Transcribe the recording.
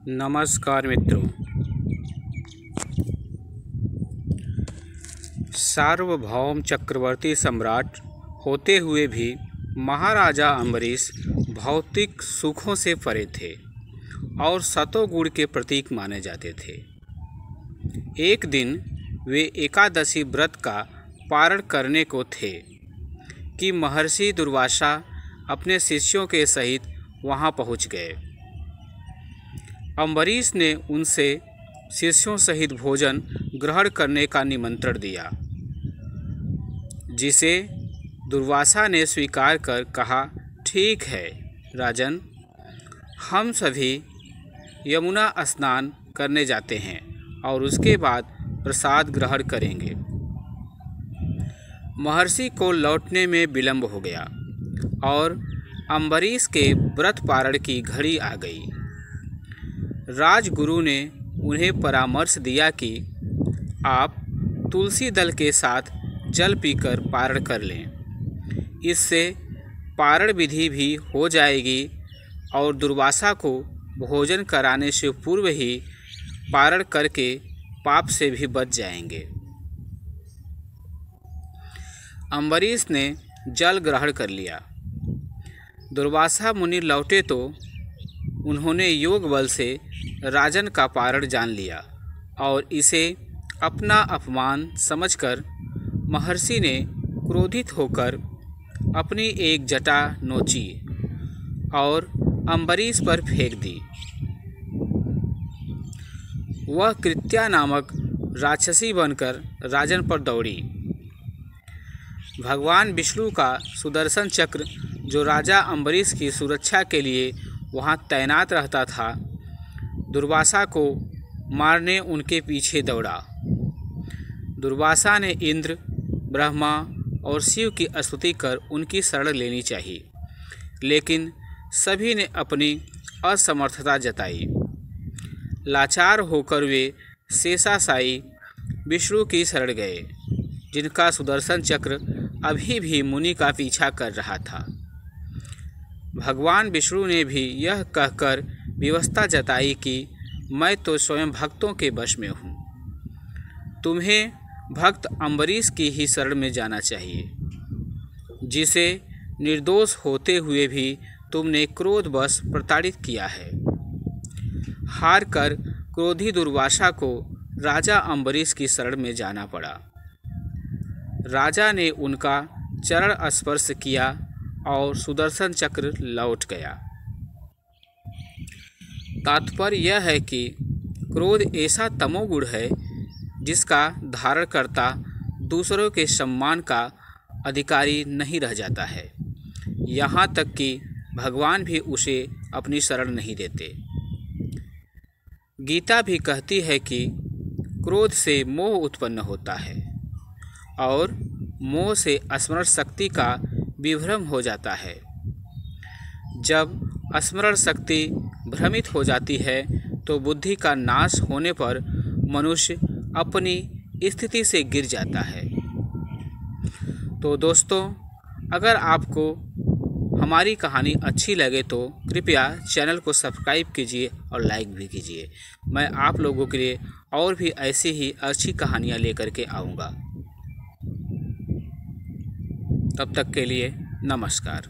नमस्कार मित्रों। सार्वभौम चक्रवर्ती सम्राट होते हुए भी महाराजा अम्बरीश भौतिक सुखों से परे थे और सतोगुण के प्रतीक माने जाते थे। एक दिन वे एकादशी व्रत का पारण करने को थे कि महर्षि दुर्वासा अपने शिष्यों के सहित वहां पहुंच गए। अम्बरीश ने उनसे शिष्यों सहित भोजन ग्रहण करने का निमंत्रण दिया, जिसे दुर्वासा ने स्वीकार कर कहा, ठीक है राजन, हम सभी यमुना स्नान करने जाते हैं और उसके बाद प्रसाद ग्रहण करेंगे। महर्षि को लौटने में विलंब हो गया और अम्बरीश के व्रत पारण की घड़ी आ गई। राजगुरु ने उन्हें परामर्श दिया कि आप तुलसी दल के साथ जल पीकर पारण कर लें। इससे पारण विधि भी हो जाएगी और दुर्वासा को भोजन कराने से पूर्व ही पारण करके पाप से भी बच जाएंगे। अम्बरीश ने जल ग्रहण कर लिया। दुर्वासा मुनि लौटे तो उन्होंने योग बल से राजन का पारण जान लिया और इसे अपना अपमान समझकर महर्षि ने क्रोधित होकर अपनी एक जटा नोची और अम्बरीश पर फेंक दी। वह कृत्या नामक राक्षसी बनकर राजन पर दौड़ी। भगवान विष्णु का सुदर्शन चक्र, जो राजा अम्बरीश की सुरक्षा के लिए वहां तैनात रहता था, दुर्वासा को मारने उनके पीछे दौड़ा। दुर्वासा ने इंद्र, ब्रह्मा और शिव की स्तुति कर उनकी शरण लेनी चाहिए, लेकिन सभी ने अपनी असमर्थता जताई। लाचार होकर वे शेषाशायी विष्णु की शरण गए, जिनका सुदर्शन चक्र अभी भी मुनि का पीछा कर रहा था। भगवान विष्णु ने भी यह कहकर विवशता जताई कि मैं तो स्वयं भक्तों के वश में हूँ। तुम्हें भक्त अम्बरीश की ही शरण में जाना चाहिए, जिसे निर्दोष होते हुए भी तुमने क्रोधवश प्रताड़ित किया है। हार कर क्रोधी दुर्वासा को राजा अम्बरीश की शरण में जाना पड़ा। राजा ने उनका चरण स्पर्श किया और सुदर्शन चक्र लौट गया। तात्पर्य यह है कि क्रोध ऐसा तमोगुण है जिसका धारणकर्ता दूसरों के सम्मान का अधिकारी नहीं रह जाता है। यहाँ तक कि भगवान भी उसे अपनी शरण नहीं देते। गीता भी कहती है कि क्रोध से मोह उत्पन्न होता है और मोह से स्मरण शक्ति का विभ्रम हो जाता है। जब स्मरण शक्ति भ्रमित हो जाती है तो बुद्धि का नाश होने पर मनुष्य अपनी स्थिति से गिर जाता है। तो दोस्तों, अगर आपको हमारी कहानी अच्छी लगे तो कृपया चैनल को सब्सक्राइब कीजिए और लाइक भी कीजिए। मैं आप लोगों के लिए और भी ऐसी ही अच्छी कहानियाँ लेकर के आऊँगा। तब तक के लिए नमस्कार।